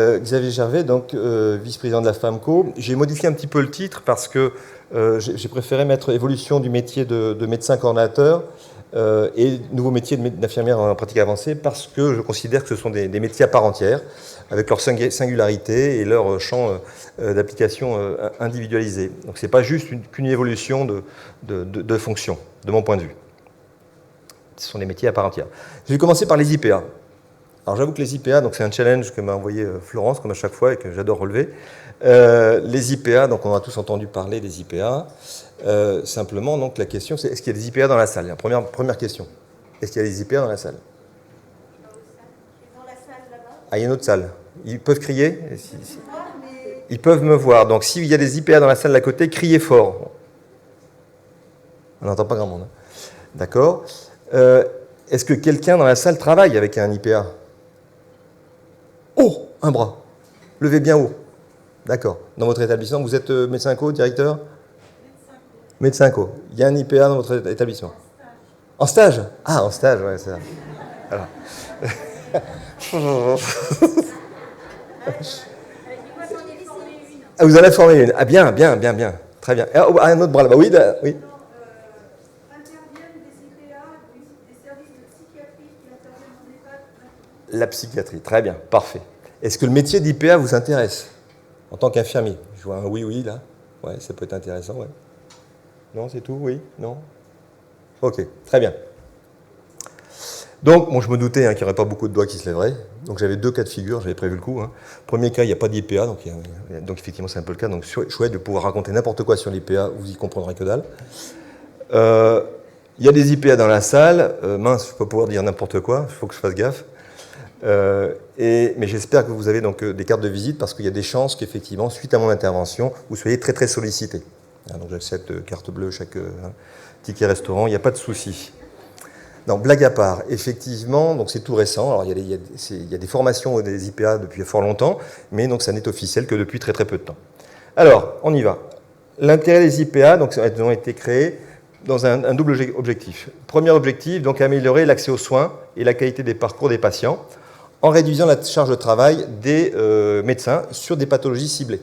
Xavier Gervais, donc vice-président de la FAMCO. J'ai modifié un petit peu le titre parce que j'ai préféré mettre évolution du métier de médecin coordonnateur et nouveau métier d'infirmière en pratique avancée parce que je considère que ce sont des métiers à part entière avec leur singularité et leur champ d'application individualisé. Donc ce n'est pas juste qu'une évolution de fonction, de mon point de vue. Ce sont des métiers à part entière. Je vais commencer par les IPA. Alors j'avoue que les IPA, donc c'est un challenge que m'a envoyé Florence, comme à chaque fois, et que j'adore relever. Les IPA, donc on a tous entendu parler des IPA. Simplement, donc la question, c'est est-ce qu'il y a des IPA dans la salle? Première question. Est-ce qu'il y a des IPA dans la salle? Dans la salle là-bas. Ah, il y a une autre salle. Ils peuvent crier? Ils peuvent me voir. Donc s'il y a des IPA dans la salle d'à côté, criez fort. On n'entend pas grand monde. D'accord. Est-ce que quelqu'un dans la salle travaille avec un IPA? Oh, un bras. Levez bien haut. D'accord. Dans votre établissement, vous êtes médecin co, directeur? Médecin co. Il y a un IPA dans votre établissement? En stage. Ah, en stage, ouais, c'est ça. Alors. Ah, vous en avez formé une. Ah, bien. Très bien. Ah, un autre bras là-bas. Oui, là, oui. La psychiatrie, très bien, parfait. Est-ce que le métier d'IPA vous intéresse en tant qu'infirmier? Je vois un oui, là. Ouais, ça peut être intéressant, ouais. Non, c'est tout, oui, non? Ok, très bien. Donc, bon, je me doutais qu'il n'y aurait pas beaucoup de doigts qui se lèveraient. Donc, j'avais deux cas de figure, j'avais prévu le coup. Premier cas, il n'y a pas d'IPA, donc effectivement, c'est un peu le cas. Donc, chouette de pouvoir raconter n'importe quoi sur l'IPA, vous y comprendrez que dalle. Il y a des IPA dans la salle. Mince, je ne vais pas pouvoir dire n'importe quoi, il faut que je fasse gaffe. Mais j'espère que vous avez donc des cartes de visite parce qu'il y a des chances qu'effectivement, suite à mon intervention, vous soyez très sollicité. Donc j'accepte carte bleue, chaque ticket restaurant, il n'y a pas de souci. Donc blague à part, effectivement, donc c'est tout récent. Alors il y a des formations des IPA depuis fort longtemps, mais donc ça n'est officiel que depuis très peu de temps. Alors, on y va. L'intérêt des IPA, donc elles ont été créées dans un double objectif. Premier objectif, donc améliorer l'accès aux soins et la qualité des parcours des patients, en réduisant la charge de travail des médecins sur des pathologies ciblées.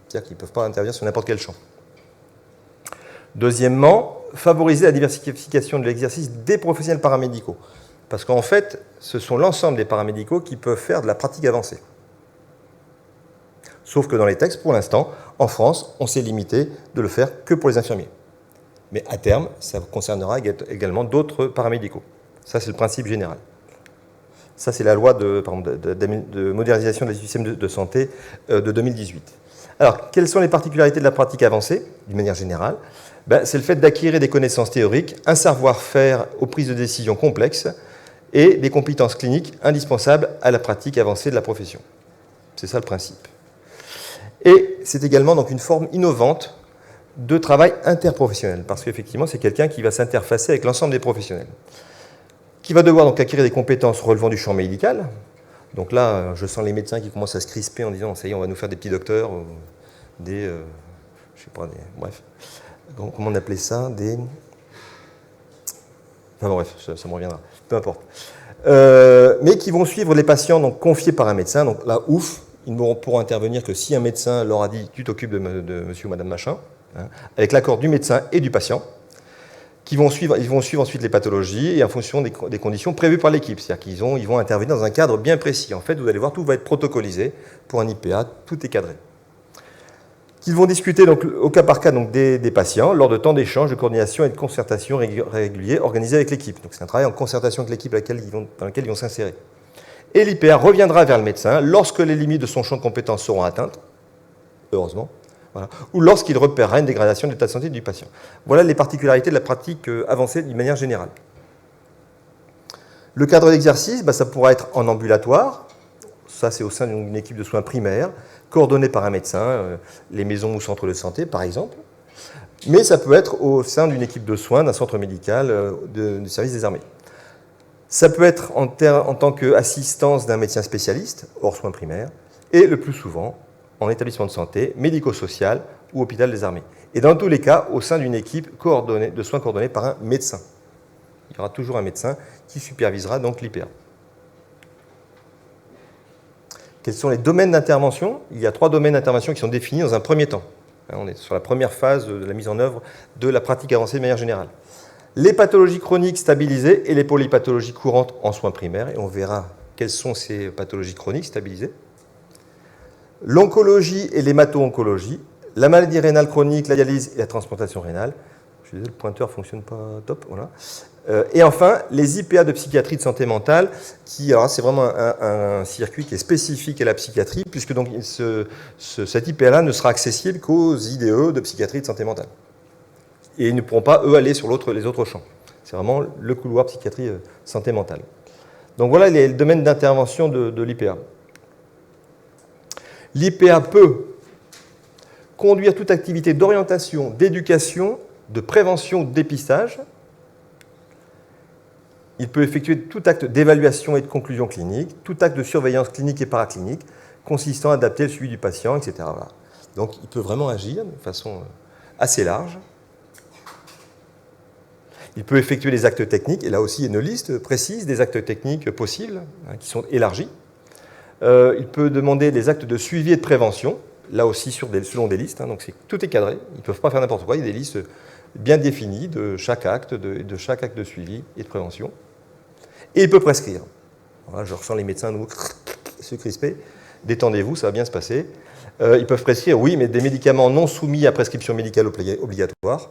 C'est-à-dire qu'ils ne peuvent pas intervenir sur n'importe quel champ. Deuxièmement, favoriser la diversification de l'exercice des professionnels paramédicaux. Parce qu'en fait, ce sont l'ensemble des paramédicaux qui peuvent faire de la pratique avancée. Sauf que dans les textes, pour l'instant, en France, on s'est limité de le faire que pour les infirmiers. Mais à terme, ça concernera également d'autres paramédicaux. Ça, c'est le principe général. Ça, c'est la loi de modernisation des systèmes de santé de 2018. Alors, quelles sont les particularités de la pratique avancée, d'une manière générale? C'est le fait d'acquérir des connaissances théoriques, un savoir-faire aux prises de décision complexes et des compétences cliniques indispensables à la pratique avancée de la profession. C'est ça le principe. Et c'est également donc une forme innovante de travail interprofessionnel, parce qu'effectivement, c'est quelqu'un qui va s'interfacer avec l'ensemble des professionnels, qui va devoir donc acquérir des compétences relevant du champ médical. Donc là, je sens les médecins qui commencent à se crisper en disant « ça y est, on va nous faire des petits docteurs, bref, comment on appelait ça, Enfin bref, ça me reviendra, peu importe. Mais qui vont suivre les patients donc, confiés par un médecin, donc là, ouf, ils ne pourront intervenir que si un médecin leur a dit « tu t'occupes de monsieur ou madame machin », avec l'accord du médecin et du patient, ils vont suivre ensuite les pathologies et en fonction des conditions prévues par l'équipe. C'est-à-dire qu'ils vont intervenir dans un cadre bien précis. En fait, vous allez voir, tout va être protocolisé. Pour un IPA, tout est cadré. Ils vont discuter donc, au cas par cas donc, des patients lors de temps d'échange, de coordination et de concertation réguliers organisés avec l'équipe. Donc c'est un travail en concertation avec l'équipe dans laquelle ils vont s'insérer. Et l'IPA reviendra vers le médecin lorsque les limites de son champ de compétences seront atteintes, heureusement, voilà, ou lorsqu'il repérera une dégradation de l'état de santé du patient. Voilà les particularités de la pratique avancée d'une manière générale. Le cadre d'exercice, ça pourra être en ambulatoire, ça c'est au sein d'une équipe de soins primaires, coordonnée par un médecin, les maisons ou centres de santé par exemple, mais ça peut être au sein d'une équipe de soins, d'un centre médical, du service des armées. Ça peut être en tant qu'assistance d'un médecin spécialiste, hors soins primaires, et le plus souvent, en établissement de santé, médico-social ou hôpital des armées. Et dans tous les cas, au sein d'une équipe de soins coordonnée par un médecin. Il y aura toujours un médecin qui supervisera donc l'IPA. Quels sont les domaines d'intervention? Il y a 3 domaines d'intervention qui sont définis dans un premier temps. On est sur la première phase de la mise en œuvre de la pratique avancée de manière générale. Les pathologies chroniques stabilisées et les polypathologies courantes en soins primaires. Et on verra quelles sont ces pathologies chroniques stabilisées. L'oncologie et l'hémato-oncologie. La maladie rénale chronique, la dialyse et la transplantation rénale. Je suis désolé, le pointeur ne fonctionne pas top. Voilà. Et enfin, les IPA de psychiatrie de santé mentale, qui, alors c'est vraiment un circuit qui est spécifique à la psychiatrie, puisque donc cet IPA-là ne sera accessible qu'aux IDE de psychiatrie de santé mentale. Et ils ne pourront pas, eux, aller sur les autres champs. C'est vraiment le couloir psychiatrie santé mentale. Donc voilà les domaines d'intervention de l'IPA. L'IPA peut conduire toute activité d'orientation, d'éducation, de prévention, de dépistage. Il peut effectuer tout acte d'évaluation et de conclusion clinique, tout acte de surveillance clinique et paraclinique, consistant à adapter le suivi du patient, etc. Voilà. Donc il peut vraiment agir de façon assez large. Il peut effectuer des actes techniques, et là aussi il y a une liste précise des actes techniques possibles, qui sont élargis. Il peut demander des actes de suivi et de prévention, là aussi selon des listes, donc tout est cadré, ils ne peuvent pas faire n'importe quoi, il y a des listes bien définies de chaque acte, de chaque acte de suivi et de prévention. Et il peut prescrire. Voilà, je ressens les médecins nous se crisper. Détendez-vous, ça va bien se passer. Ils peuvent prescrire, oui, mais des médicaments non soumis à prescription médicale obligatoire.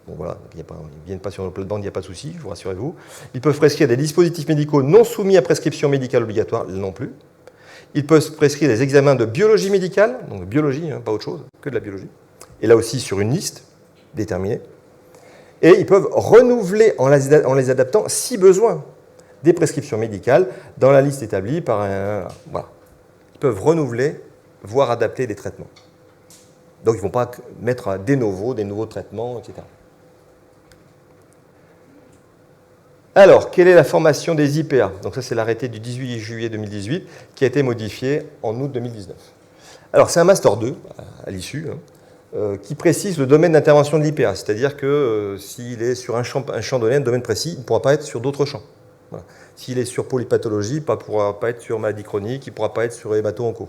Bon, voilà, ils ne viennent pas sur nos plates-bandes, il n'y a pas de souci, je vous rassurez-vous. Ils peuvent prescrire des dispositifs médicaux non soumis à prescription médicale obligatoire, non plus. Ils peuvent prescrire des examens de biologie médicale, donc de biologie, pas autre chose que de la biologie. Et là aussi sur une liste déterminée. Et ils peuvent renouveler en les adaptant, si besoin, des prescriptions médicales dans la liste établie par un... Voilà. Ils peuvent renouveler, voire adapter des traitements. Donc ils ne vont pas mettre des nouveaux traitements, etc. Alors, quelle est la formation des IPA? Donc ça, c'est l'arrêté du 18 juillet 2018 qui a été modifié en août 2019. Alors, c'est un Master 2 à l'issue, qui précise le domaine d'intervention de l'IPA. C'est-à-dire que s'il est sur un champ donné, un domaine précis, il ne pourra pas être sur d'autres champs. Voilà. S'il est sur polypathologie, il ne pourra pas être sur maladie chronique, il ne pourra pas être sur hémato-onco.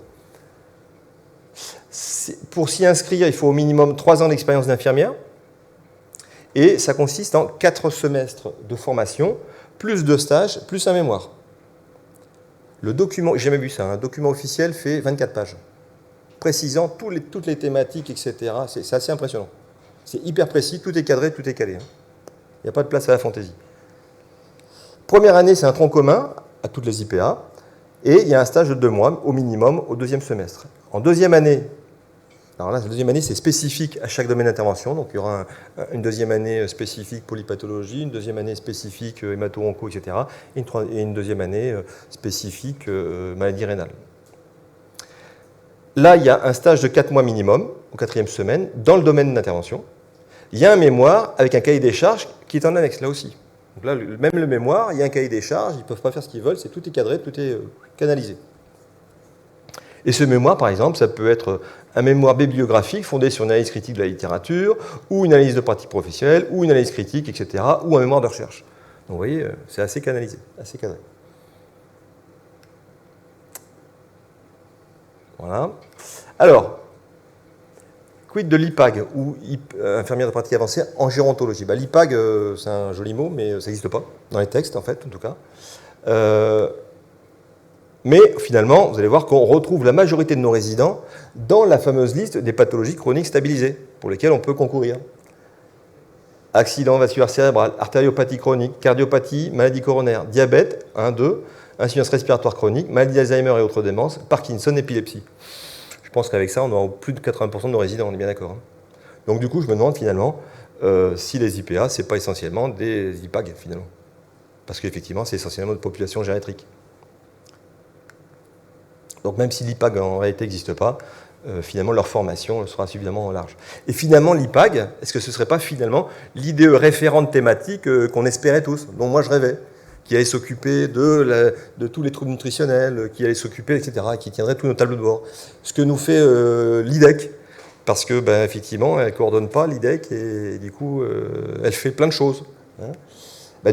Pour s'y inscrire, il faut au minimum 3 ans d'expérience d'infirmière. Et ça consiste en 4 semestres de formation, plus 2 stages, plus un mémoire. Le document, j'ai jamais vu ça, un document officiel fait 24 pages, précisant toutes les thématiques, etc. C'est assez impressionnant. C'est hyper précis, tout est cadré, tout est calé. Il n'y a pas de place à la fantaisie. Première année, c'est un tronc commun à toutes les IPA, et il y a un stage de 2 mois au minimum au 2e semestre. En 2e année, alors là, la 2e année, c'est spécifique à chaque domaine d'intervention. Donc, il y aura une 2e année spécifique polypathologie, une 2e année spécifique hémato-onco, etc. Et une 2e année spécifique maladie rénale. Là, il y a un stage de 4 mois minimum, au 4e semaine, dans le domaine d'intervention. Il y a un mémoire avec un cahier des charges qui est en annexe, là aussi. Donc là, même le mémoire, il y a un cahier des charges, ils ne peuvent pas faire ce qu'ils veulent, tout est cadré, tout est canalisé. Et ce mémoire, par exemple, ça peut être un mémoire bibliographique fondé sur une analyse critique de la littérature, ou une analyse de pratique professionnelle, ou une analyse critique, etc., ou un mémoire de recherche. Donc vous voyez, c'est assez canalisé, assez cadré. Voilà. Alors, quid de l'IPAG, ou infirmière de pratique avancée en gérontologie? L'IPAG, c'est un joli mot, mais ça n'existe pas, dans les textes, en fait, en tout cas. Mais finalement, vous allez voir qu'on retrouve la majorité de nos résidents dans la fameuse liste des pathologies chroniques stabilisées, pour lesquelles on peut concourir. Accident vasculaire cérébral, artériopathie chronique, cardiopathie, maladie coronaire, diabète, 1, 2, insuffisance respiratoire chronique, maladie d'Alzheimer et autres démences, Parkinson, épilepsie. Je pense qu'avec ça, on aura plus de 80% de nos résidents, on est bien d'accord. Donc du coup, je me demande finalement si les IPA, ce n'est pas essentiellement des IPAG, finalement. Parce qu'effectivement, c'est essentiellement de population gériatrique. Donc même si l'IPAG en réalité n'existe pas, finalement leur formation sera suffisamment large. Et finalement l'IPAG, est-ce que ce ne serait pas finalement l'idée référente thématique qu'on espérait tous, dont moi je rêvais, qui allait s'occuper de tous les troubles nutritionnels, qui allait s'occuper, etc., qui tiendrait tous nos tableaux de bord. Ce que nous fait l'IDEC, parce que effectivement elle ne coordonne pas l'IDEC et du coup elle fait plein de choses.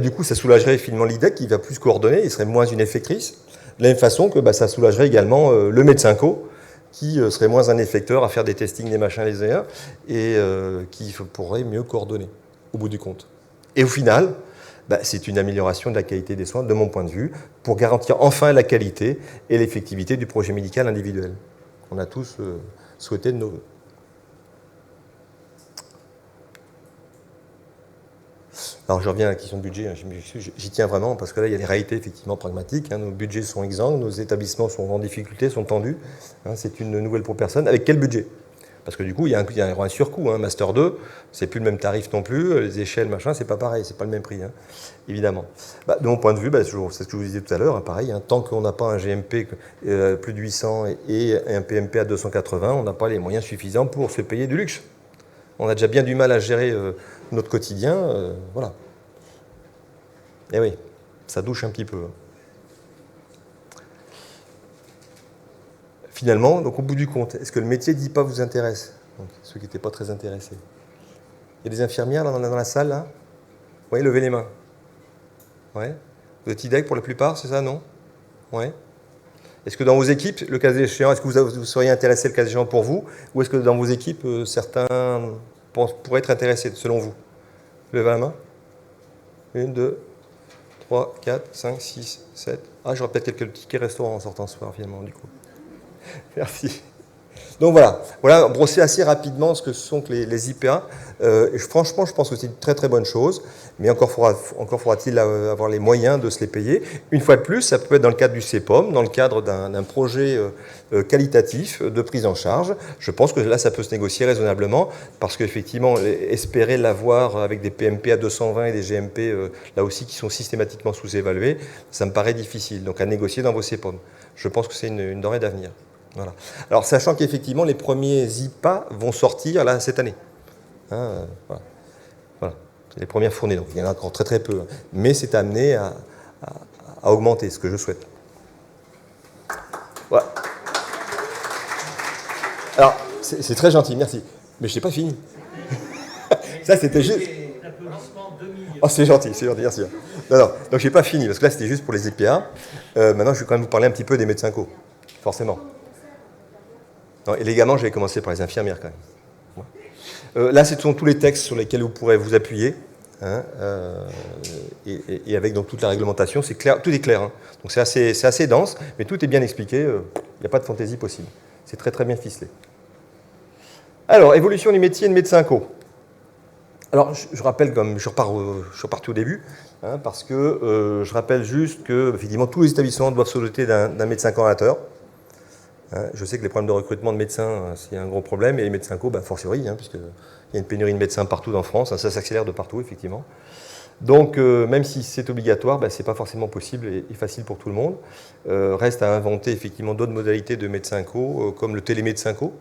Du coup ça soulagerait finalement l'IDEC qui va plus coordonner, il serait moins une effectrice. De la même façon que ça soulagerait également le médecin co, qui serait moins un effecteur à faire des testings, des machins, les uns, et qui pourrait mieux coordonner, au bout du compte. Et au final, c'est une amélioration de la qualité des soins, de mon point de vue, pour garantir enfin la qualité et l'effectivité du projet médical individuel. On a tous souhaité de nos voeux. Alors je reviens à la question de budget, j'y tiens vraiment, parce que là il y a les réalités effectivement pragmatiques, nos budgets sont exsangues, nos établissements sont en difficulté, sont tendus, c'est une nouvelle pour personne. Avec quel budget? Parce que du coup il y a un surcoût, Master 2, c'est plus le même tarif non plus, les échelles, machin, c'est pas pareil, c'est pas le même prix, évidemment. De mon point de vue, c'est ce que je vous disais tout à l'heure, pareil, tant qu'on n'a pas un GMP plus de 800 et un PMP à 280, on n'a pas les moyens suffisants pour se payer du luxe. On a déjà bien du mal à gérer notre quotidien, voilà. Et oui, ça douche un petit peu. Finalement, donc au bout du compte, est-ce que le métier d'IPA vous intéresse? Donc, ceux qui n'étaient pas très intéressés. Il y a des infirmières là, dans la salle, là? Oui, levez les mains. Ouais. Vous êtes IDEC pour la plupart, c'est ça, non? Ouais. Est-ce que dans vos équipes, le cas échéant, est-ce que vous seriez intéressé le cas échéant pour vous? Ou est-ce que dans vos équipes, certains pourraient être intéressés, selon vous? Levez la main. 1, 2, 3, 4, 5, 6, 7. Ah, j'aurais peut-être quelques tickets restaurants en sortant ce soir, finalement, du coup. Merci. Donc voilà, brosser assez rapidement ce que sont que les IPA. Franchement, je pense que c'est une très très bonne chose, mais encore faudra-t-il avoir les moyens de se les payer. Une fois de plus, ça peut être dans le cadre du CEPOM, dans le cadre d'un projet qualitatif de prise en charge. Je pense que là, ça peut se négocier raisonnablement, parce qu'effectivement, espérer l'avoir avec des PMP à 220 et des GMP, là aussi, qui sont systématiquement sous-évalués, ça me paraît difficile. Donc à négocier dans vos CEPOM. Je pense que c'est une denrée d'avenir. Voilà. Alors, sachant qu'effectivement, les premiers IPA vont sortir là, cette année. Voilà. C'est les premières fournées, donc il y en a encore très très peu. Mais c'est amené à augmenter, ce que je souhaite. Voilà. Alors, c'est très gentil, merci. Mais je n'ai pas fini. Ça, c'était juste... Oh, c'est gentil, merci. Non, donc je n'ai pas fini, parce que là, c'était juste pour les IPA. Maintenant, je vais quand même vous parler un petit peu des médecins co, forcément. Non, et légalement, je vais commencer par les infirmières quand même. Là, ce sont tous les textes sur lesquels vous pourrez vous appuyer, et avec donc toute la réglementation, c'est clair, tout est clair. Donc c'est assez dense, mais tout est bien expliqué. Il n'y a pas de fantaisie possible. C'est très très bien ficelé. Alors, évolution du métier de médecin co. Alors, je rappelle, comme je suis reparti au début, parce que je rappelle juste que effectivement tous les établissements doivent se doter d'un médecin coordonnateur. Je sais que les problèmes de recrutement de médecins, c'est un gros problème, et les médecins co, fortiori, puisqu'il y a une pénurie de médecins partout en France, ça s'accélère de partout, effectivement. Donc, même si c'est obligatoire, ce n'est pas forcément possible et facile pour tout le monde. Reste à inventer, effectivement, d'autres modalités de médecins co, comme le télémédecin co,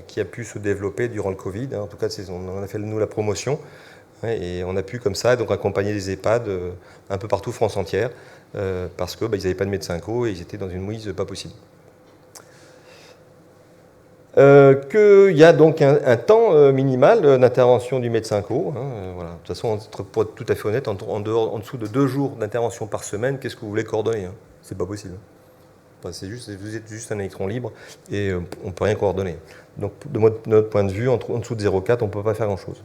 qui a pu se développer durant le Covid. En tout cas, on en a fait, nous, la promotion, et on a pu, comme ça, donc accompagner les EHPAD un peu partout, France entière, parce qu'ils n'avaient pas de médecin co et ils étaient dans une mouise pas possible. Qu'il y a donc un temps minimal d'intervention du médecin co. Voilà. De toute façon, pour être tout à fait honnête, en dessous de 2 jours d'intervention par semaine, qu'est-ce que vous voulez coordonner? C'est pas possible. Vous êtes juste un électron libre et on ne peut rien coordonner. Donc, de notre point de vue, en dessous de 0,4, on ne peut pas faire grand-chose.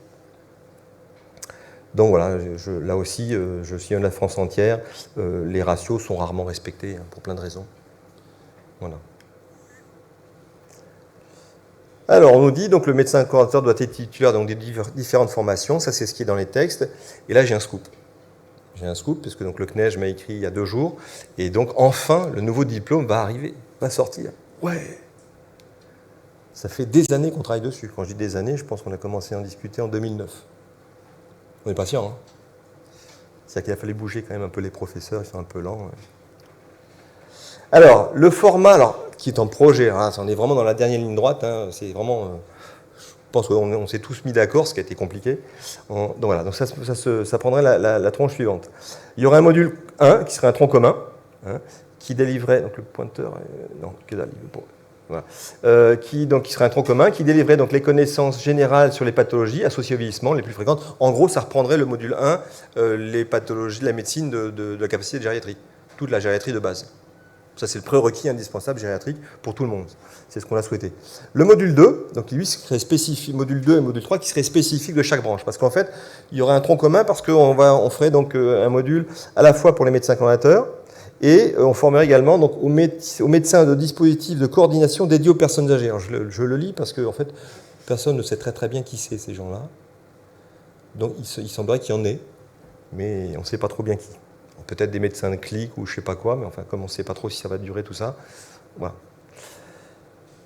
Donc voilà, là aussi, je suis de la France entière. Les ratios sont rarement respectés pour plein de raisons. Voilà. Alors, on nous dit donc le médecin coordonnateur doit être titulaire donc, des différentes formations. Ça, c'est ce qui est dans les textes. Et là, j'ai un scoop. Parce que donc, le CNEJ m'a écrit il y a 2 jours. Et donc, enfin, le nouveau diplôme va arriver, va sortir. Ouais. Ça fait des années qu'on travaille dessus. Quand je dis des années, je pense qu'on a commencé à en discuter en 2009. On est patient, C'est-à-dire qu'il a fallu bouger quand même un peu les professeurs, ils sont un peu lents. Alors, le format, qui est en projet, on est vraiment dans la dernière ligne droite, c'est vraiment, je pense qu'on s'est tous mis d'accord, ce qui a été compliqué. Donc voilà, donc ça prendrait la tronche suivante. Il y aurait un module 1 qui serait un tronc commun, qui délivrerait, donc le pointeur, non, que dalle, voilà. Qui serait un tronc commun, qui délivrerait donc les connaissances générales sur les pathologies associées au vieillissement les plus fréquentes. En gros, ça reprendrait le module 1, les pathologies de la médecine de la capacité de gériatrie, toute la gériatrie de base. Ça, c'est le prérequis indispensable gériatrique pour tout le monde. C'est ce qu'on a souhaité. Le module 2, donc lui, serait spécifique, module 2 et module 3, qui serait spécifique de chaque branche. Parce qu'en fait, il y aurait un tronc commun parce on ferait donc un module à la fois pour les médecins coordonnateurs et on formerait également donc, aux médecins de dispositifs de coordination dédiés aux personnes âgées. Alors, je le lis parce que en fait, personne ne sait très bien qui c'est, ces gens-là. Donc, il semblerait qu'il y en ait, mais on ne sait pas trop bien qui. Peut-être des médecins de clic ou je ne sais pas quoi, mais enfin, comme on ne sait pas trop si ça va durer tout ça, voilà.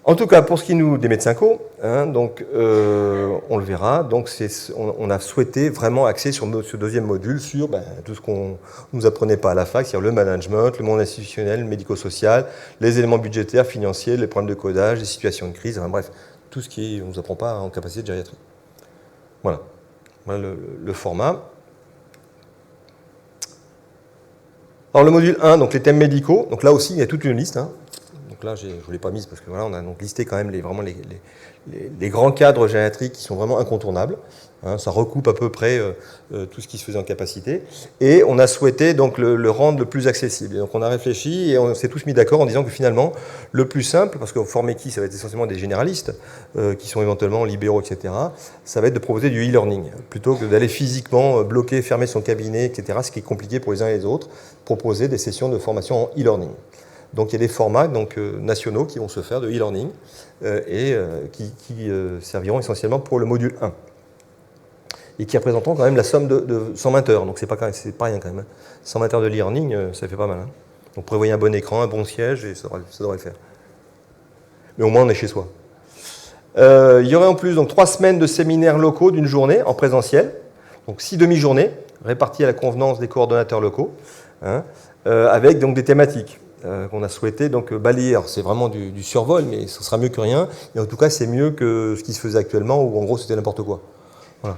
En tout cas, pour ce qui est des médecins co, donc, on le verra, donc on a souhaité vraiment axer sur ce deuxième module sur tout ce qu'on ne nous apprenait pas à la fac, c'est-à-dire le management, le monde institutionnel, le médico-social, les éléments budgétaires, financiers, les problèmes de codage, les situations de crise, enfin, bref, tout ce qui on ne nous apprend pas en capacité de gériatrie. Voilà, voilà le format. Alors le module 1, donc les thèmes médicaux, donc là aussi il y a toute une liste. Donc là je ne vous l'ai pas mise parce que voilà, on a donc listé quand même les grands cadres gériatriques qui sont vraiment incontournables. Ça recoupe à peu près tout ce qui se faisait en capacité. Et on a souhaité donc le rendre le plus accessible. Et donc on a réfléchi et on s'est tous mis d'accord en disant que finalement le plus simple, parce que former qui, ça va être essentiellement des généralistes qui sont éventuellement libéraux, etc. Ça va être de proposer du e-learning plutôt que d'aller physiquement bloquer, fermer son cabinet, etc. Ce qui est compliqué pour les uns et les autres. Proposer des sessions de formation en e-learning. Donc il y a des formats nationaux qui vont se faire de e-learning et qui serviront essentiellement pour le module 1 et qui représenteront quand même la somme de 120 heures. Donc c'est pas rien quand même. 120 heures de e-learning, ça fait pas mal. Donc prévoyez un bon écran, un bon siège et ça devrait le faire. Mais au moins on est chez soi. Il y aurait en plus donc 3 semaines de séminaires locaux d'une journée en présentiel. Donc 6 demi-journées réparties à la convenance des coordonnateurs locaux. Avec donc des thématiques qu'on a souhaité donc balayer. C'est vraiment du survol, mais ce sera mieux que rien. Et en tout cas, c'est mieux que ce qui se faisait actuellement, où en gros c'était n'importe quoi. Voilà.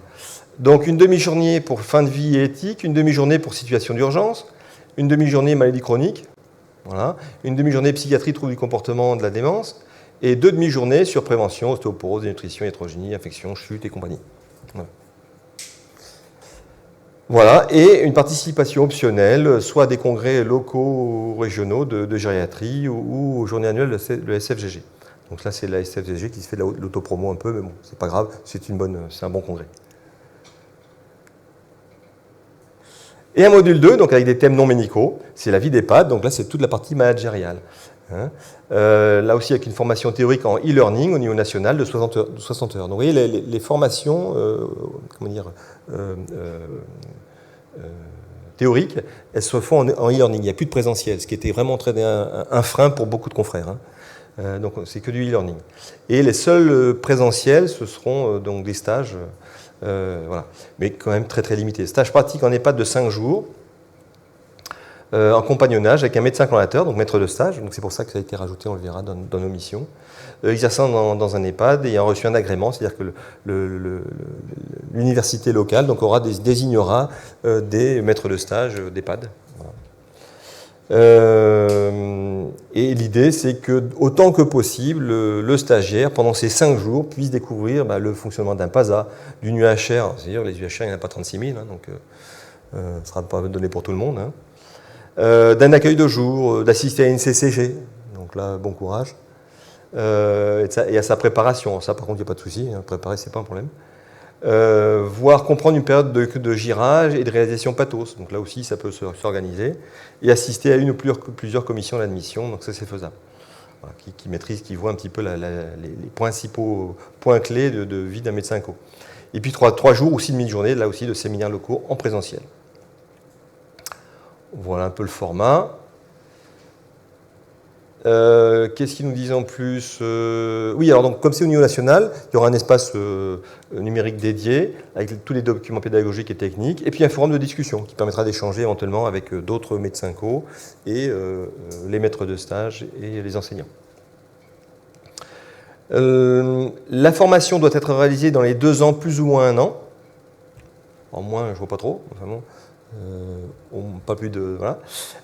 Donc une demi-journée pour fin de vie et éthique, une demi-journée pour situation d'urgence, une demi-journée maladie chronique, voilà, une demi-journée psychiatrie, troubles du comportement, de la démence, et 2 demi-journées sur prévention, ostéoporose, dénutrition, hétérogénie, infection, chute et compagnie. Voilà. Voilà, et une participation optionnelle, soit à des congrès locaux ou régionaux de gériatrie ou aux journées annuelles de le SFGG. Donc là, c'est la SFGG qui se fait de l'autopromo un peu, mais bon, c'est pas grave, c'est un bon congrès. Et un module 2, donc avec des thèmes non médicaux, c'est la vie d'EHPAD, donc là, c'est toute la partie managériale. Là aussi, avec une formation théorique en e-learning au niveau national de 60 heures. Donc vous voyez, les formations, théoriques, elles se font en e-learning. Il n'y a plus de présentiel, ce qui était vraiment un frein pour beaucoup de confrères. Donc c'est que du e-learning. Et les seuls présentiels, ce seront donc des stages, voilà, mais quand même très limités. Stage pratique en EHPAD de 5 jours, en compagnonnage avec un médecin coordonnateur, donc maître de stage, donc c'est pour ça que ça a été rajouté, on le verra dans nos missions, exerçant dans un EHPAD et ayant reçu un agrément, c'est-à-dire que l'université locale donc désignera des maîtres de stage d'EHPAD. Voilà. Et l'idée, c'est que autant que possible, le stagiaire, pendant ces 5 jours, puisse découvrir le fonctionnement d'un PASA, d'une UHR, c'est-à-dire les UHR, il n'y en a pas 36 000, donc ce ne sera pas donné pour tout le monde, d'un accueil de jour, d'assister à une CCG, donc là, bon courage, et à sa préparation. Ça, par contre, il n'y a pas de souci, préparer, ce n'est pas un problème. Voire comprendre une période de girage et de réalisation pathos, donc là aussi, ça peut s'organiser, et assister à une ou plusieurs commissions d'admission, donc ça, c'est faisable. Voilà, qui maîtrise, qui voit un petit peu les principaux points clés de vie d'un médecin co. Et puis 3 jours ou 6 demi-journées, là aussi, de séminaires locaux en présentiel. Voilà un peu le format. Qu'est-ce qu'ils nous disent en plus? Oui, alors donc, comme c'est au niveau national, il y aura un espace numérique dédié avec tous les documents pédagogiques et techniques, et puis un forum de discussion qui permettra d'échanger éventuellement avec d'autres médecins co et les maîtres de stage et les enseignants. La formation doit être réalisée dans les 2 ans, plus ou moins 1 an. En moins, je ne vois pas trop, vraiment. Pas plus de... Voilà.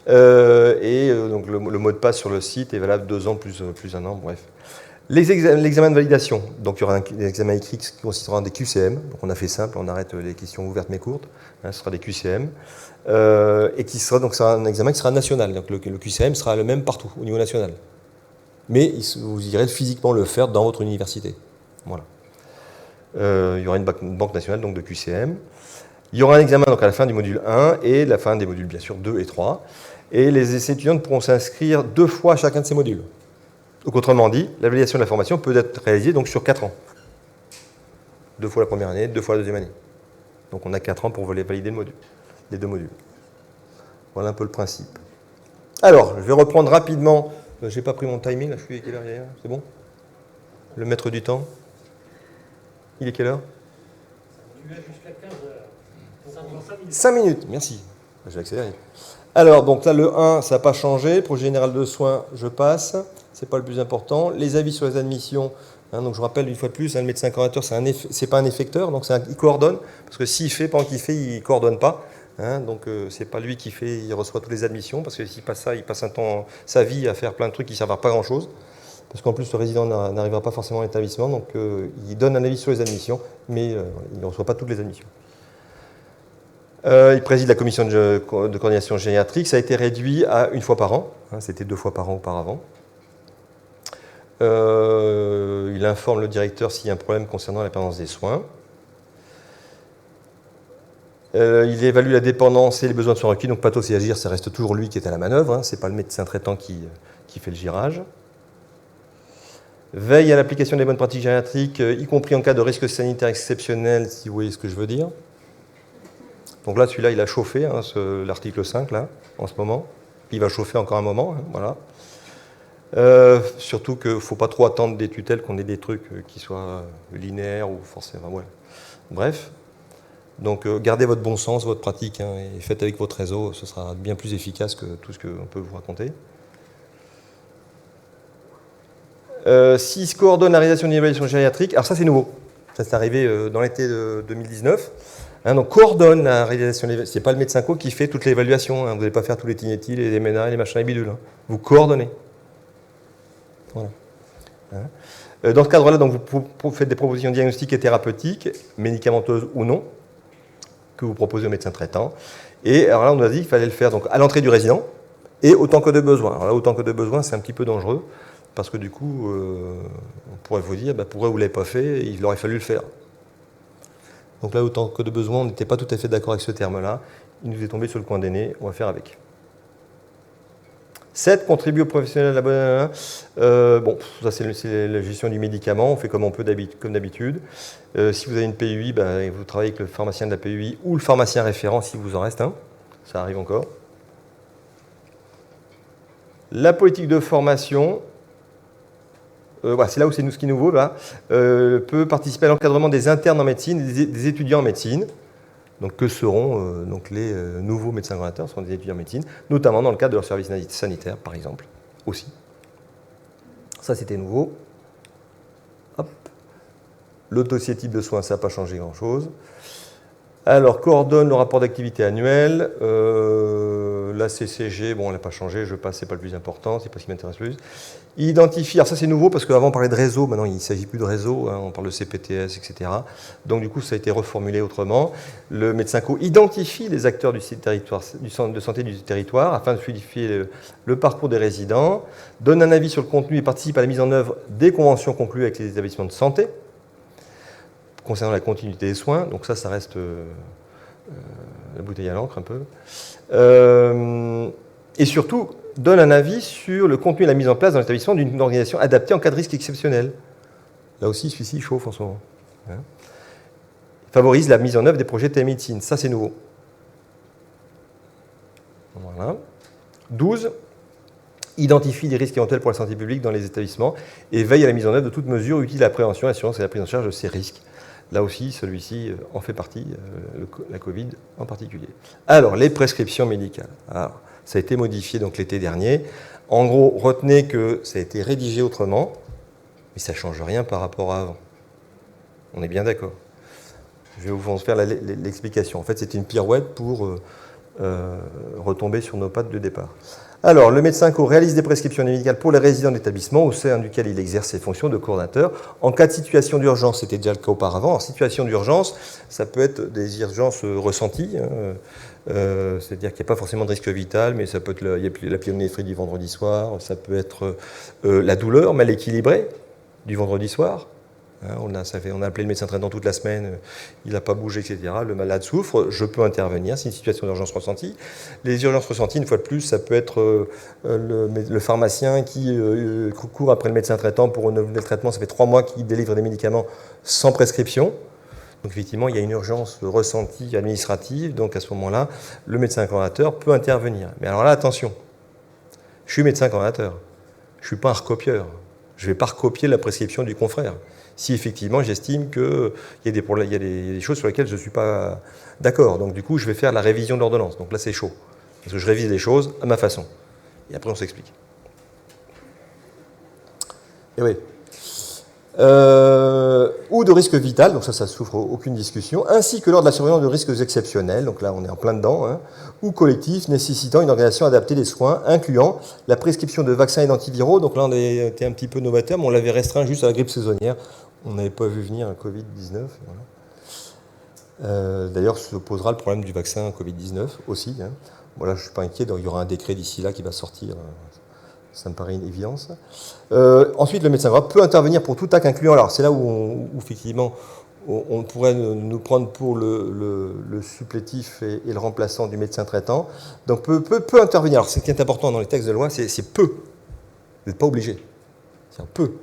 Donc le mot de passe sur le site est valable 2 ans plus 1 an, bref. L'examen de validation, donc il y aura un examen écrit qui consistera en des QCM, donc on a fait simple, on arrête les questions ouvertes mais courtes, ce sera des QCM, et qui sera donc un examen qui sera national, donc le QCM sera le même partout, au niveau national. Mais vous irez physiquement le faire dans votre université. Voilà. Il y aura une banque nationale donc de QCM. Il y aura un examen donc à la fin du module 1 et la fin des modules bien sûr 2 et 3. Et les étudiants pourront s'inscrire 2 fois à chacun de ces modules. Donc autrement dit, la validation de la formation peut être réalisée donc sur 4 ans. 2 fois la première année, 2 fois la deuxième année. Donc on a 4 ans pour valider les 2 modules. Voilà un peu le principe. Alors, je vais reprendre rapidement. Je n'ai pas pris mon timing, là, je suis à quelle heure hier? C'est bon? Le maître du temps? Il est quelle heure? Tu vas jusqu'à 15h. 5 minutes, merci. Je vais accélérer. Alors, donc là, le 1, ça n'a pas changé. Projet général de soins, je passe. Ce n'est pas le plus important. Les avis sur les admissions. Donc je rappelle une fois de plus, le médecin coordonnateur, ce n'est pas un effecteur, donc il coordonne. Parce que s'il fait, pendant qu'il fait, il ne coordonne pas. Donc ce n'est pas lui qui fait, il reçoit toutes les admissions. Parce que s'il passe ça, il passe sa vie à faire plein de trucs qui ne servent à pas grand-chose. Parce qu'en plus, le résident n'arrivera pas forcément à l'établissement. Donc il donne un avis sur les admissions, mais il ne reçoit pas toutes les admissions. Il préside la commission de coordination gériatrique. Ça a été réduit à 1 fois par an. C'était 2 fois par an auparavant. Il informe le directeur s'il y a un problème concernant la permanence des soins. Il évalue la dépendance et les besoins de soins requis. Donc pathos et agir, ça reste toujours lui qui est à la manœuvre. Ce n'est pas le médecin traitant qui fait le girage. Veille à l'application des bonnes pratiques gériatriques, y compris en cas de risque sanitaire exceptionnel, si vous voyez ce que je veux dire. Donc là, celui-là, il a chauffé, l'article 5, là, en ce moment. Il va chauffer encore un moment, voilà. Surtout qu'il ne faut pas trop attendre des tutelles qu'on ait des trucs qui soient linéaires ou forcément... Ouais. Bref. Donc gardez votre bon sens, votre pratique, et faites avec votre réseau, ce sera bien plus efficace que tout ce qu'on peut vous raconter. S'il se coordonne la réalisation d'une évaluation gériatrique, alors ça c'est nouveau. Ça c'est arrivé dans l'été de 2019. Donc coordonne la réalisation de l'évaluation. Ce n'est pas le médecin co qui fait toute l'évaluation. Vous n'allez pas faire tous les Tinetti, les MNA, les machins et bidules. Vous coordonnez. Voilà. Dans ce cadre-là, donc, vous faites des propositions diagnostiques et thérapeutiques, médicamenteuses ou non, que vous proposez au médecin traitant. Et alors là, on nous a dit qu'il fallait le faire donc, à l'entrée du résident et autant que de besoin. Alors là, autant que de besoin, c'est un petit peu dangereux, parce que du coup, on pourrait vous dire, pourquoi vous ne l'avez pas fait, il aurait fallu le faire. Donc là, autant que de besoin, on n'était pas tout à fait d'accord avec ce terme-là. Il nous est tombé sur le coin des nez, on va faire avec. 7. Contribuer aux professionnels à la bonne... bon, ça c'est la gestion du médicament, on fait comme on peut comme d'habitude. Si vous avez une PUI, vous travaillez avec le pharmacien de la PUI ou le pharmacien référent si vous en reste un. Ça arrive encore. La politique de formation, c'est là où c'est ce qui est nouveau, peut participer à l'encadrement des internes en médecine et des étudiants en médecine. Donc, que seront donc les nouveaux médecins coordonnateurs, seront des étudiants en médecine, notamment dans le cadre de leur service sanitaire, par exemple, aussi. Ça, c'était nouveau. Hop. Le dossier type de soins, ça n'a pas changé grand-chose. Alors, coordonne le rapport d'activité annuel. La CCG, bon, elle n'a pas changé, je passe, ce n'est pas le plus important, c'est pas ce qui m'intéresse le plus. Identifie, alors ça c'est nouveau parce qu'avant on parlait de réseau, maintenant il ne s'agit plus de réseau, on parle de CPTS, etc. Donc du coup ça a été reformulé autrement. Le médecin co identifie les acteurs du centre de santé du territoire afin de fluidifier le parcours des résidents, donne un avis sur le contenu et participe à la mise en œuvre des conventions conclues avec les établissements de santé concernant la continuité des soins. Donc ça reste la bouteille à l'encre un peu. Et surtout, donne un avis sur le contenu et la mise en place dans l'établissement d'une organisation adaptée en cas de risque exceptionnel. Là aussi, celui-ci chauffe en ce moment. Favorise la mise en œuvre des projets de télémédecine. Ça, c'est nouveau. Voilà. 12. Identifie les risques éventuels pour la santé publique dans les établissements et veille à la mise en œuvre de toutes mesures utiles à la prévention, l'assurance et la prise en charge de ces risques. Là aussi, celui-ci en fait partie, la Covid en particulier. Alors, les prescriptions médicales. Alors, ça a été modifié donc l'été dernier. En gros, retenez que ça a été rédigé autrement, mais ça ne change rien par rapport à avant. On est bien d'accord. Je vais vous faire l'explication. En fait, c'était une pirouette pour retomber sur nos pattes de départ. Alors, le médecin co réalise des prescriptions médicales pour les résidents de l'établissement au sein duquel il exerce ses fonctions de coordinateur. En cas de situation d'urgence, c'était déjà le cas auparavant. En situation d'urgence, ça peut être des urgences ressenties, c'est-à-dire qu'il n'y a pas forcément de risque vital, mais ça peut être la pyélonéphrite du vendredi soir, ça peut être la douleur mal équilibrée du vendredi soir. On a appelé le médecin traitant toute la semaine, il n'a pas bougé, etc. Le malade souffre, je peux intervenir, c'est une situation d'urgence ressentie. Les urgences ressenties, une fois de plus, ça peut être le pharmacien qui court après le médecin traitant pour renouveler le traitement. Ça fait 3 mois qu'il délivre des médicaments sans prescription. Donc effectivement, il y a une urgence ressentie administrative, donc à ce moment-là, le médecin coordonnateur peut intervenir. Mais alors là, attention, je suis médecin coordonnateur, je ne suis pas un recopieur. Je ne vais pas recopier la prescription du confrère. Si effectivement j'estime qu'il y a des choses sur lesquelles je ne suis pas d'accord. Donc du coup, je vais faire la révision de l'ordonnance. Donc là, c'est chaud. Parce que je révise les choses à ma façon. Et après, on s'explique. Et oui. Ou de risque vital, donc ça souffre aucune discussion, ainsi que lors de la surveillance de risques exceptionnels, donc là on est en plein dedans, ou collectifs nécessitant une organisation adaptée des soins, incluant la prescription de vaccins et d'antiviraux. Donc là on a été un petit peu novateur, mais on l'avait restreint juste à la grippe saisonnière. On n'avait pas vu venir un Covid-19. Voilà. D'ailleurs, se posera le problème du vaccin Covid-19 aussi. Voilà, je ne suis pas inquiet, donc il y aura un décret d'ici là qui va sortir. Ça me paraît une évidence. Ensuite, le médecin peut intervenir pour tout acte incluant. Alors, c'est là où effectivement, on pourrait nous prendre pour le supplétif et le remplaçant du médecin traitant. Donc, peut intervenir. Alors, ce qui est important dans les textes de loi, c'est peu. Vous n'êtes pas obligé. C'est un peu.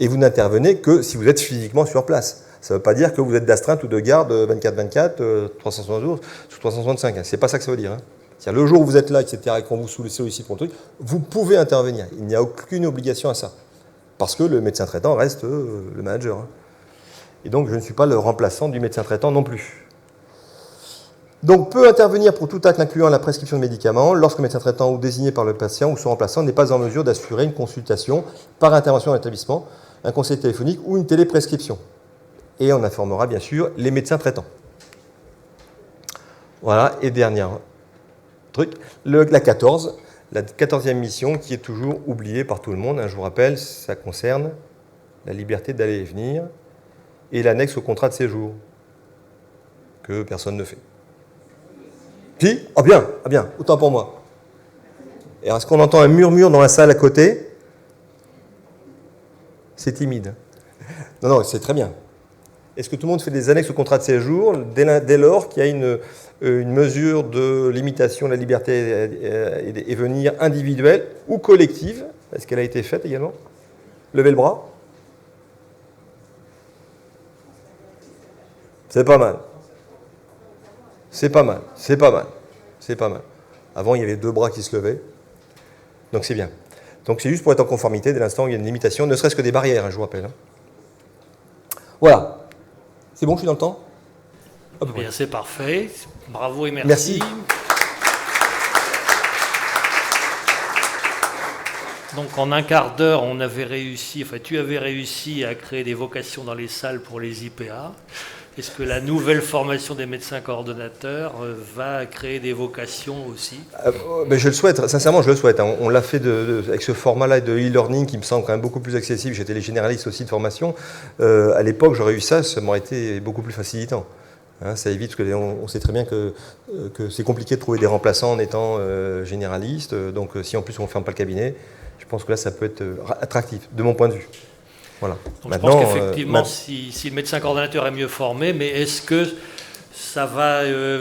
Et vous n'intervenez que si vous êtes physiquement sur place. Ça ne veut pas dire que vous êtes d'astreinte ou de garde 24-24, 360 jours sur 365. C'est pas ça que ça veut dire. C'est-à-dire le jour où vous êtes là, etc., et qu'on vous sollicite pour le truc, vous pouvez intervenir. Il n'y a aucune obligation à ça. Parce que le médecin traitant reste le manager. Et donc, je ne suis pas le remplaçant du médecin traitant non plus. Donc, peut intervenir pour tout acte incluant la prescription de médicaments lorsque le médecin traitant ou désigné par le patient ou son remplaçant n'est pas en mesure d'assurer une consultation par intervention dans l'établissement, un conseil téléphonique ou une téléprescription. Et on informera bien sûr les médecins traitants. Voilà, et dernière truc, la 14e mission qui est toujours oubliée par tout le monde. Je vous rappelle, ça concerne la liberté d'aller et venir et l'annexe au contrat de séjour que personne ne fait. Si ? Ah bien, autant pour moi. Et est-ce qu'on entend un murmure dans la salle à côté ? C'est timide. Non, c'est très bien. Est-ce que tout le monde fait des annexes au contrat de séjour dès lors qu'il y a une mesure de limitation de la liberté et venir individuelle ou collective ? Est-ce qu'elle a été faite également ? Levez le bras. C'est pas mal. C'est pas mal. Avant, il y avait 2 bras qui se levaient. Donc c'est bien. Donc c'est juste pour être en conformité dès l'instant où il y a une limitation, ne serait-ce que des barrières, je vous rappelle. Voilà. C'est bon, je suis dans le temps ? Bien, c'est parfait. Bravo et merci. Merci. Donc en un quart d'heure, tu avais réussi à créer des vocations dans les salles pour les IPA. Est-ce que la nouvelle formation des médecins coordonnateurs va créer des vocations aussi ? Je le souhaite, sincèrement je le souhaite. On l'a fait avec ce format-là de e-learning qui me semble quand même beaucoup plus accessible. J'étais les généralistes aussi de formation. À l'époque, j'aurais eu ça m'aurait été beaucoup plus facilitant. Ça évite, parce qu'on sait très bien que c'est compliqué de trouver des remplaçants en étant généraliste. Donc si en plus on ne ferme pas le cabinet, je pense que là ça peut être attractif, de mon point de vue. Voilà. Donc maintenant, je pense qu'effectivement, si le médecin coordonnateur est mieux formé, mais est-ce que ça va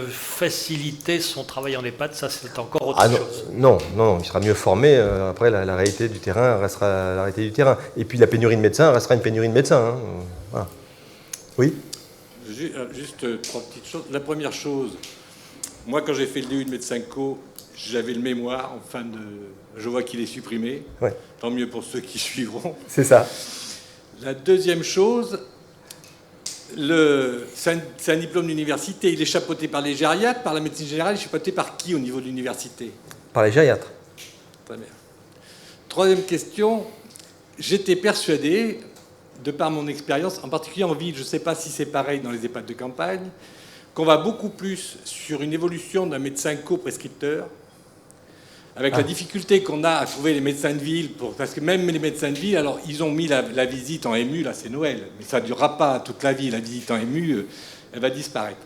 faciliter son travail en EHPAD ? Ça, c'est encore autre chose. Non, il sera mieux formé. Après, la réalité du terrain restera la réalité du terrain. Et puis, la pénurie de médecins restera une pénurie de médecins. Voilà. Oui ? Juste 3 petites choses. La première chose, moi, quand j'ai fait le DU de médecin co, j'avais le mémoire. Je vois qu'il est supprimé. Ouais. Tant mieux pour ceux qui suivront. C'est ça. La deuxième chose, c'est un diplôme d'université. Il est chapeauté par les gériatres, par la médecine générale. Il est chapeauté par qui au niveau de l'université ? Par les gériatres. Très bien. Troisième question. J'étais persuadé, de par mon expérience, en particulier en ville, je ne sais pas si c'est pareil dans les EHPAD de campagne, qu'on va beaucoup plus sur une évolution d'un médecin co-prescripteur, Avec la difficulté qu'on a à trouver les médecins de ville, parce que même les médecins de ville, alors ils ont mis la visite en MU, là c'est Noël, mais ça ne durera pas toute la vie, la visite en MU, elle va disparaître.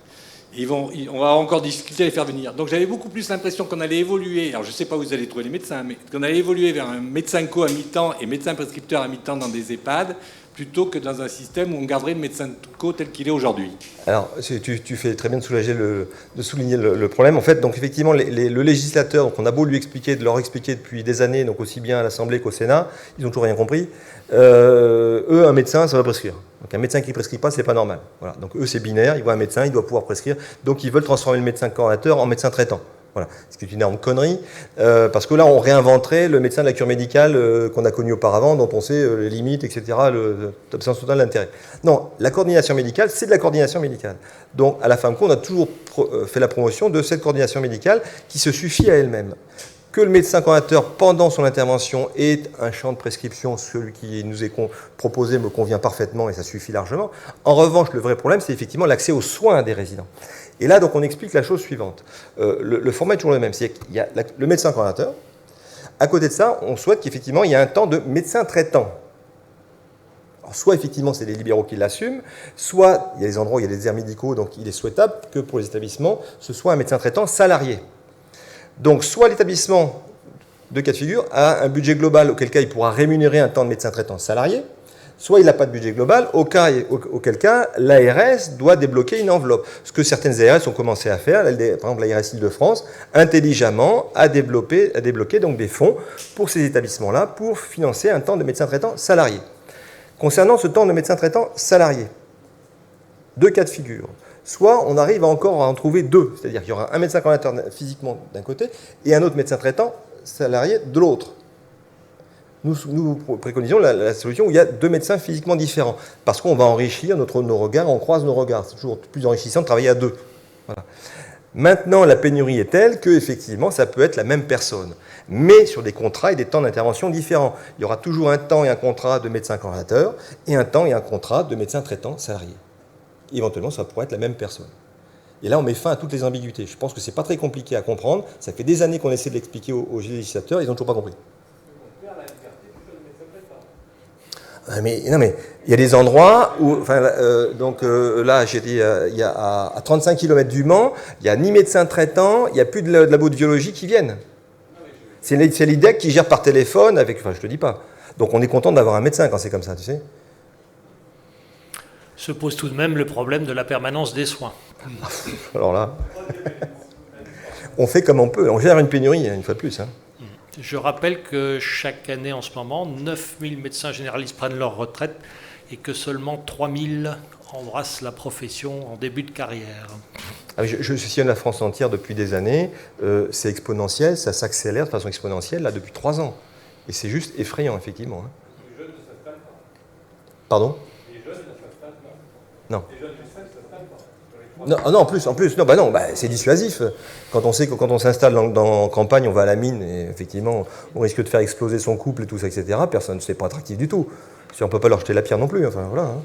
Et on va encore discuter à les faire venir. Donc j'avais beaucoup plus l'impression qu'on allait évoluer, alors je ne sais pas où vous allez trouver les médecins, mais qu'on allait évoluer vers un médecin co à mi-temps et médecin prescripteur à mi-temps dans des EHPAD, plutôt que dans un système où on garderait le médecin co tel qu'il est aujourd'hui. Alors, tu fais très bien de souligner le problème. En fait, donc effectivement, le législateur, donc on a beau lui expliquer, de leur expliquer depuis des années, donc aussi bien à l'Assemblée qu'au Sénat, ils n'ont toujours rien compris. Eux, un médecin, ça va prescrire. Donc un médecin qui ne prescrit pas, c'est pas normal. Voilà. Donc eux, c'est binaire, ils voient un médecin, il doit pouvoir prescrire. Donc ils veulent transformer le médecin coordonnateur en médecin traitant. Voilà, ce qui est une énorme connerie, parce que là, on réinventerait le médecin de la cure médicale qu'on a connu auparavant, dont on sait les limites, etc., l'absence totale d'intérêt. Non, la coordination médicale, c'est de la coordination médicale. Donc, à la FAMCO, on a toujours fait la promotion de cette coordination médicale qui se suffit à elle-même. Que le médecin coordonnateur, pendant son intervention, ait un champ de prescription, celui qui nous est proposé me convient parfaitement et ça suffit largement. En revanche, le vrai problème, c'est effectivement l'accès aux soins des résidents. Et là, donc, on explique la chose suivante. Le format est toujours le même. C'est qu'il y a le médecin coordonnateur. À côté de ça, on souhaite qu'effectivement, il y ait un temps de médecin traitant. Alors, soit, effectivement, c'est les libéraux qui l'assument, soit, il y a des endroits où il y a des déserts médicaux, donc il est souhaitable que pour les établissements, ce soit un médecin traitant salarié. Donc, soit l'établissement, deux cas de figure, a un budget global, auquel cas il pourra rémunérer un temps de médecin traitant salarié, soit il n'a pas de budget global, auquel cas l'ARS doit débloquer une enveloppe. Ce que certaines ARS ont commencé à faire, par exemple l'ARS Île-de-France, intelligemment à débloquer donc des fonds pour ces établissements-là pour financer un temps de médecin traitant salarié. Concernant ce temps de médecin traitant salarié, deux cas de figure. Soit on arrive encore à en trouver deux, c'est-à-dire qu'il y aura un médecin coordonnateur physiquement d'un côté et un autre médecin traitant salarié de l'autre. Nous préconisons la solution où il y a deux médecins physiquement différents, parce qu'on va enrichir nos regards, on croise nos regards. C'est toujours plus enrichissant de travailler à deux. Voilà. Maintenant, la pénurie est telle qu'effectivement, ça peut être la même personne, mais sur des contrats et des temps d'intervention différents. Il y aura toujours un temps et un contrat de médecin coordonnateur et un temps et un contrat de médecin traitant salarié. Éventuellement, ça pourrait être la même personne. Et là, on met fin à toutes les ambiguïtés. Je pense que ce n'est pas très compliqué à comprendre. Ça fait des années qu'on essaie de l'expliquer aux législateurs, ils n'ont toujours pas compris. Mais il y a des endroits où, là, j'ai dit, il y a à 35 km du Mans, il n'y a ni médecin traitant, il n'y a plus de labo de biologie qui viennent. C'est l'IDEC qui gère par téléphone avec, je te dis pas. Donc on est content d'avoir un médecin quand c'est comme ça, tu sais. Se pose tout de même le problème de la permanence des soins. Alors là, on fait comme on peut, on gère une pénurie, une fois de plus. Hein. Je rappelle que chaque année en ce moment, 9000 médecins généralistes prennent leur retraite et que seulement 3000 embrassent la profession en début de carrière. Je sillonne la France entière depuis des années, c'est exponentiel, ça s'accélère de façon exponentielle là depuis 3 ans. Et c'est juste effrayant, effectivement. Hein. Les jeunes ne s'installent pas. Pardon ? Les jeunes ne s'installent pas. Non. Les jeunes médecins ne s'installent pas. Non, en plus, c'est dissuasif. Quand on sait que quand on s'installe en campagne, on va à la mine, et effectivement, on risque de faire exploser son couple et tout ça, etc. Personne, c'est pas attractif du tout. Si on ne peut pas leur jeter la pierre non plus, enfin voilà. Hein.